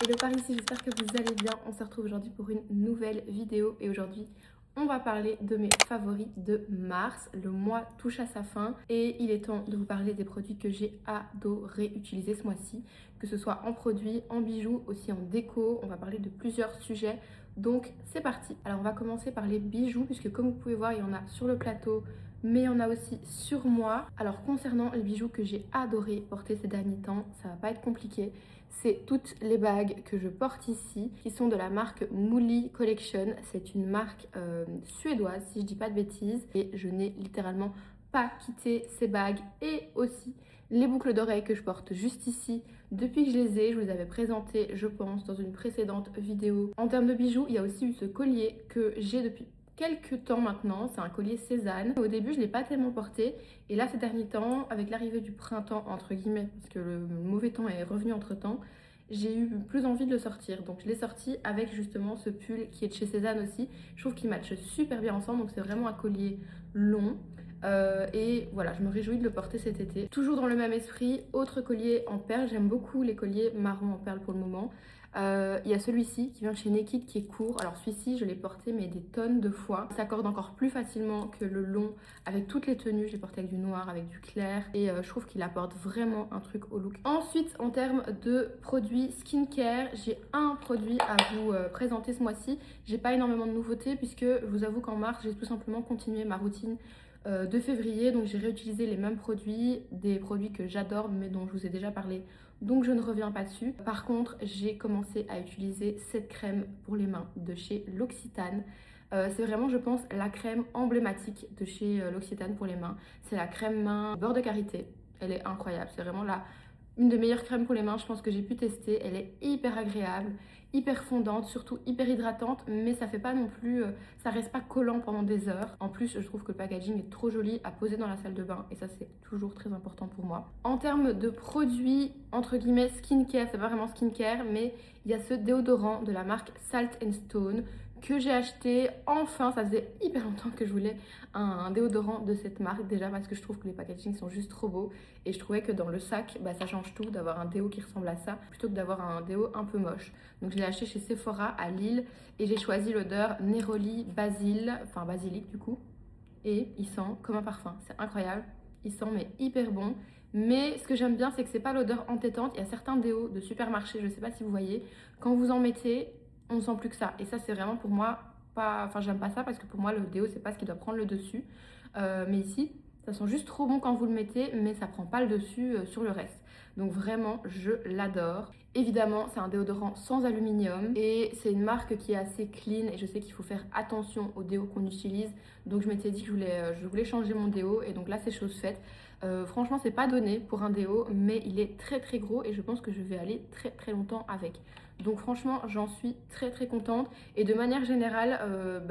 Hello par ici, j'espère que vous allez bien. On se retrouve aujourd'hui pour une nouvelle vidéo et aujourd'hui on va parler de mes favoris de mars. Le mois touche à sa fin et il est temps de vous parler des produits que j'ai adoré utiliser ce mois-ci, que ce soit en produits, en bijoux, aussi en déco. On va parler de plusieurs sujets, donc c'est parti. Alors on va commencer par les bijoux puisque comme vous pouvez voir il y en a sur le plateau mais il y en a aussi sur moi. Alors concernant les bijoux que j'ai adoré porter ces derniers temps, ça va pas être compliqué. C'est toutes les bagues que je porte ici qui sont de la marque Mouli Collection. C'est une marque suédoise si je dis pas de bêtises et je n'ai littéralement pas quitté ces bagues et aussi les boucles d'oreilles que je porte juste ici depuis que je les ai. Je vous les avais présentées je pense dans une précédente vidéo. En termes de bijoux, il y a aussi eu ce collier que j'ai depuis quelques temps maintenant, c'est un collier Cézanne. Au début je ne l'ai pas tellement porté et là ces derniers temps, avec l'arrivée du printemps entre guillemets, parce que le mauvais temps est revenu entre temps, j'ai eu plus envie de le sortir. Donc je l'ai sorti avec justement ce pull qui est de chez Cézanne aussi. Je trouve qu'ils matchent super bien ensemble, donc c'est vraiment un collier long. Et voilà, je me réjouis de le porter cet été. Toujours dans le même esprit, autre collier en perles. J'aime beaucoup les colliers marron en perles pour le moment. Il y a celui-ci qui vient de chez Naked qui est court. Alors celui-ci, je l'ai porté mais des tonnes de fois. Il s'accorde encore plus facilement que le long avec toutes les tenues. Je l'ai porté avec du noir, avec du clair et je trouve qu'il apporte vraiment un truc au look. Ensuite, en termes de produits skincare, j'ai un produit à vous présenter ce mois-ci. J'ai pas énormément de nouveautés puisque je vous avoue qu'en mars, j'ai tout simplement continué ma routine de février, donc j'ai réutilisé les mêmes produits, des produits que j'adore mais dont je vous ai déjà parlé, donc je ne reviens pas dessus. Par contre, j'ai commencé à utiliser cette crème pour les mains de chez L'Occitane. C'est vraiment, je pense, la crème emblématique de chez L'Occitane pour les mains. C'est la crème main beurre de karité. Elle est incroyable, c'est vraiment une des meilleures crèmes pour les mains, je pense que j'ai pu tester. Elle est hyper agréable, hyper fondante, surtout hyper hydratante, mais ça fait pas non plus, ça reste pas collant pendant des heures. En plus, je trouve que le packaging est trop joli à poser dans la salle de bain et ça c'est toujours très important pour moi. En termes de produits, entre guillemets, skincare, c'est pas vraiment skincare, mais il y a ce déodorant de la marque Salt and Stone que j'ai acheté enfin. Ça faisait hyper longtemps que je voulais un déodorant de cette marque, déjà parce que je trouve que les packagings sont juste trop beaux et je trouvais que dans le sac ça change tout d'avoir un déo qui ressemble à ça plutôt que d'avoir un déo un peu moche. Donc je l'ai acheté chez Sephora à Lille et j'ai choisi l'odeur Neroli Basil, enfin basilic du coup, et il sent comme un parfum, c'est incroyable, il sent mais hyper bon. Mais ce que j'aime bien, c'est que c'est pas l'odeur entêtante. Il y a certains déos de supermarché, je sais pas si vous voyez, quand vous en mettez on sent plus que ça. Et ça, c'est vraiment pour moi pas. Enfin, j'aime pas ça parce que pour moi, le déo, c'est pas ce qui doit prendre le dessus. Mais ici, ça sent juste trop bon quand vous le mettez, mais ça prend pas le dessus sur le reste. Donc vraiment, je l'adore. Évidemment, c'est un déodorant sans aluminium et c'est une marque qui est assez clean et je sais qu'il faut faire attention au déo qu'on utilise. Donc je m'étais dit que je voulais changer mon déo et donc là, c'est chose faite. Franchement, c'est pas donné pour un déo, mais il est très très gros et je pense que je vais aller très très longtemps avec. Donc franchement, j'en suis très très contente et de manière générale,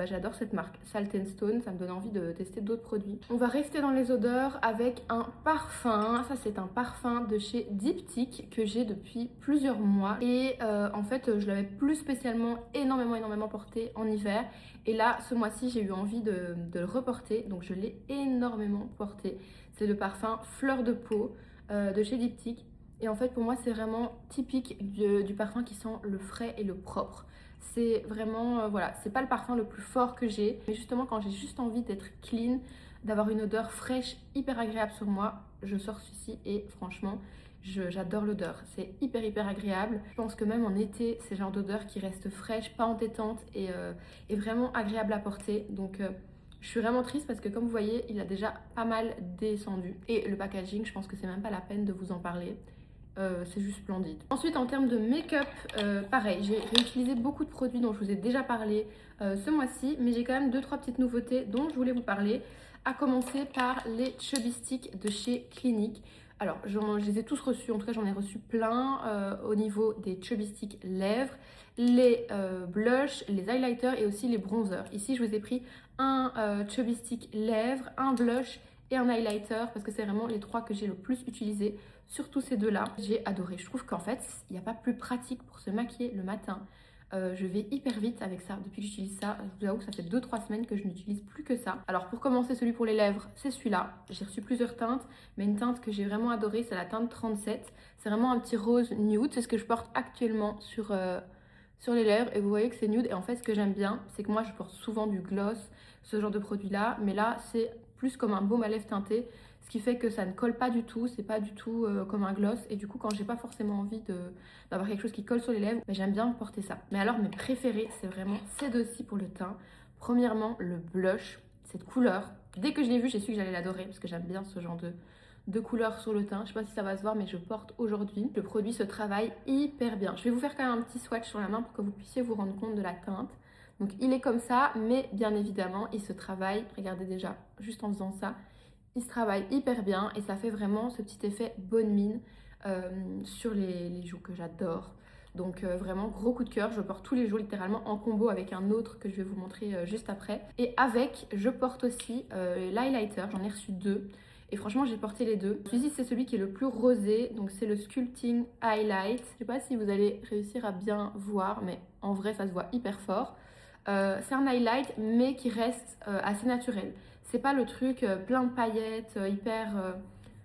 j'adore cette marque Salt and Stone, ça me donne envie de tester d'autres produits. On va rester dans les odeurs avec un parfum. Ça, c'est un parfum de chez Diptyque que j'ai depuis plusieurs mois et en fait, je l'avais plus spécialement énormément porté en hiver et là, ce mois-ci, j'ai eu envie de le reporter, donc je l'ai énormément porté. C'est le parfum Fleur de peau de chez Diptyque. Et en fait, pour moi, c'est vraiment typique du parfum qui sent le frais et le propre. C'est vraiment, voilà, c'est pas le parfum le plus fort que j'ai. Mais justement, quand j'ai juste envie d'être clean, d'avoir une odeur fraîche, hyper agréable sur moi, je sors celui-ci et franchement, j'adore l'odeur. C'est hyper agréable. Je pense que même en été, c'est le genre d'odeur qui reste fraîche, pas entêtante et vraiment agréable à porter. Donc, je suis vraiment triste parce que comme vous voyez, il a déjà pas mal descendu. Et le packaging, je pense que c'est même pas la peine de vous en parler. C'est juste splendide. Ensuite, en termes de make-up, pareil, j'ai réutilisé beaucoup de produits dont je vous ai déjà parlé ce mois-ci, mais j'ai quand même 2-3 petites nouveautés dont je voulais vous parler, à commencer par les Chubby Sticks de chez Clinique. Alors, je les ai tous reçus, en tout cas j'en ai reçu plein au niveau des Chubby Sticks lèvres, les blushs, les highlighters et aussi les bronzers. Ici, je vous ai pris un Chubby Stick lèvres, un blush et un highlighter parce que c'est vraiment les trois que j'ai le plus utilisé. Surtout ces deux-là, j'ai adoré. Je trouve qu'en fait, il n'y a pas plus pratique pour se maquiller le matin Je vais hyper vite avec ça. Depuis que j'utilise ça, je vous avoue que ça fait 2-3 semaines que je n'utilise plus que ça. Alors pour commencer, celui pour les lèvres, c'est celui-là. J'ai reçu plusieurs teintes, mais une teinte que j'ai vraiment adorée, c'est la teinte 37. C'est vraiment un petit rose nude. C'est ce que je porte actuellement sur les lèvres. Et vous voyez que c'est nude. Et en fait, ce que j'aime bien, c'est que moi, je porte souvent du gloss, ce genre de produit-là. Mais là, c'est plus comme un baume à lèvres teinté. Ce qui fait que ça ne colle pas du tout, c'est pas du tout comme un gloss. Et du coup, quand j'ai pas forcément envie d'avoir quelque chose qui colle sur les lèvres, j'aime bien porter ça. Mais alors, mes préférés, c'est vraiment ces deux-ci pour le teint. Premièrement, le blush, cette couleur. Dès que je l'ai vu, j'ai su que j'allais l'adorer parce que j'aime bien ce genre de couleur sur le teint. Je sais pas si ça va se voir, mais je porte aujourd'hui. Le produit se travaille hyper bien. Je vais vous faire quand même un petit swatch sur la main pour que vous puissiez vous rendre compte de la teinte. Donc, il est comme ça, mais bien évidemment, il se travaille. Regardez déjà, juste en faisant ça. Il se travaille hyper bien et ça fait vraiment ce petit effet bonne mine sur les joues que j'adore. Donc vraiment gros coup de cœur, je porte tous les jours littéralement en combo avec un autre que je vais vous montrer juste après. Et avec, je porte aussi l'highlighter, j'en ai reçu 2. Et franchement, j'ai porté les deux. Celui-ci, c'est celui qui est le plus rosé, donc c'est le Sculpting Highlight. Je sais pas si vous allez réussir à bien voir, mais en vrai, ça se voit hyper fort. C'est un highlight, mais qui reste assez naturel. C'est pas le truc plein de paillettes,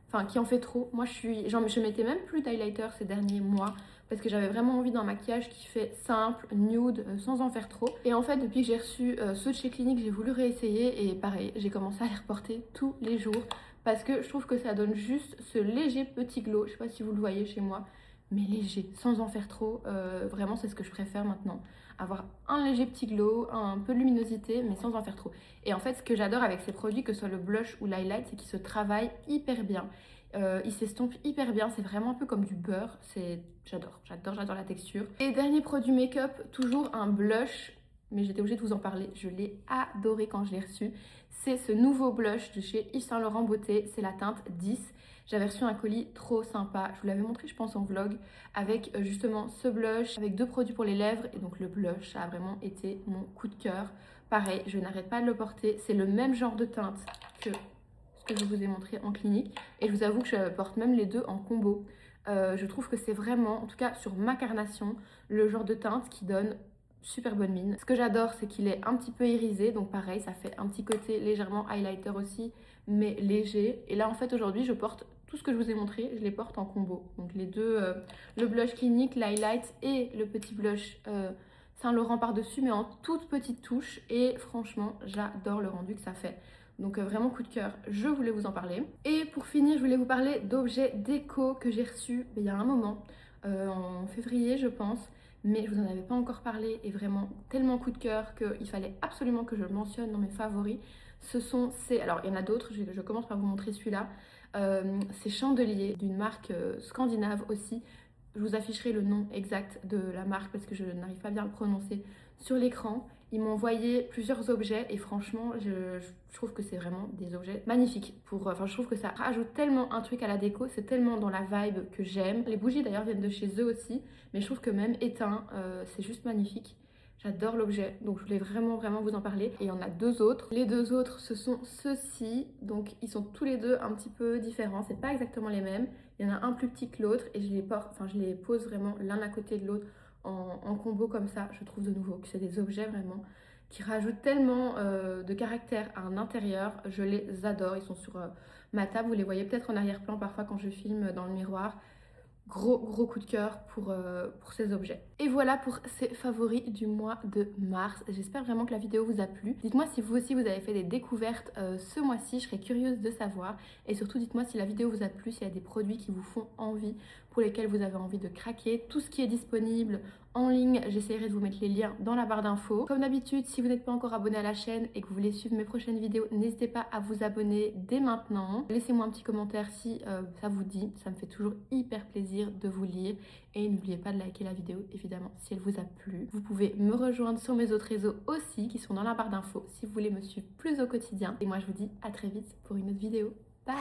enfin, qui en fait trop. Moi, je mettais même plus d'highlighter ces derniers mois parce que j'avais vraiment envie d'un maquillage qui fait simple, nude, sans en faire trop. Et en fait, depuis que j'ai reçu ceux de chez Clinique, j'ai voulu réessayer et pareil, j'ai commencé à les reporter tous les jours parce que je trouve que ça donne juste ce léger petit glow. Je sais pas si vous le voyez chez moi, mais léger, sans en faire trop. Vraiment, c'est ce que je préfère maintenant. Avoir un léger petit glow, un peu de luminosité, mais sans en faire trop. Et en fait, ce que j'adore avec ces produits, que ce soit le blush ou l'highlight, c'est qu'ils se travaillent hyper bien. Ils s'estompent hyper bien, c'est vraiment un peu comme du beurre. J'adore la texture. Et dernier produit make-up, toujours un blush, mais j'étais obligée de vous en parler. Je l'ai adoré quand je l'ai reçu. C'est ce nouveau blush de chez Yves Saint Laurent Beauté, c'est la teinte 10. J'avais reçu un colis trop sympa, je vous l'avais montré je pense en vlog, avec justement ce blush, avec 2 produits pour les lèvres. Et donc le blush, ça a vraiment été mon coup de cœur. Pareil, je n'arrête pas de le porter, c'est le même genre de teinte que ce que je vous ai montré en clinique. Et je vous avoue que je porte même les deux en combo. Je trouve que c'est vraiment, en tout cas sur ma carnation, le genre de teinte qui donne super bonne mine. Ce que j'adore, c'est qu'il est un petit peu irisé, donc pareil, ça fait un petit côté légèrement highlighter aussi, mais léger. Et là, en fait, aujourd'hui, je porte tout ce que je vous ai montré, je les porte en combo. Donc les deux, le blush clinique, l'highlight et le petit blush Saint Laurent par-dessus, mais en toute petite touche. Et franchement, j'adore le rendu que ça fait. Donc vraiment coup de cœur, je voulais vous en parler. Et pour finir, je voulais vous parler d'objets déco que j'ai reçus il y a un moment, en février je pense. Mais je vous en avais pas encore parlé et vraiment tellement coup de cœur qu'il fallait absolument que je le mentionne dans mes favoris. Ce sont ces... Alors il y en a d'autres, je commence par vous montrer celui-là. Ces chandeliers d'une marque scandinave aussi. Je vous afficherai le nom exact de la marque parce que je n'arrive pas bien à le prononcer sur l'écran. Ils m'ont envoyé plusieurs objets et franchement, je trouve que c'est vraiment des objets magnifiques. Enfin, je trouve que ça rajoute tellement un truc à la déco, c'est tellement dans la vibe que j'aime. Les bougies d'ailleurs viennent de chez eux aussi, mais je trouve que même éteint, c'est juste magnifique. J'adore l'objet, donc je voulais vraiment vous en parler. Et il y en a 2 autres. Les 2 autres, ce sont ceux-ci. Donc ils sont tous les deux un petit peu différents, c'est pas exactement les mêmes. Il y en a un plus petit que l'autre et je les pose vraiment l'un à côté de l'autre en combo comme ça. Je trouve de nouveau que c'est des objets vraiment qui rajoutent tellement de caractère à un intérieur. Je les adore, ils sont sur ma table. Vous les voyez peut-être en arrière-plan parfois quand je filme dans le miroir. Gros coup de cœur pour ces objets. Et voilà pour ces favoris du mois de mars. J'espère vraiment que la vidéo vous a plu. Dites-moi si vous aussi vous avez fait des découvertes ce mois-ci, je serais curieuse de savoir. Et surtout dites-moi si la vidéo vous a plu, s'il y a des produits qui vous font envie, pour lesquels vous avez envie de craquer. Tout ce qui est disponible en ligne, j'essaierai de vous mettre les liens dans la barre d'infos. Comme d'habitude, si vous n'êtes pas encore abonné à la chaîne et que vous voulez suivre mes prochaines vidéos, n'hésitez pas à vous abonner dès maintenant. Laissez-moi un petit commentaire si ça vous dit, ça me fait toujours hyper plaisir de vous lire. Et n'oubliez pas de liker la vidéo, évidemment, si elle vous a plu. Vous pouvez me rejoindre sur mes autres réseaux aussi, qui sont dans la barre d'infos, si vous voulez me suivre plus au quotidien. Et moi, je vous dis à très vite pour une autre vidéo. Bye!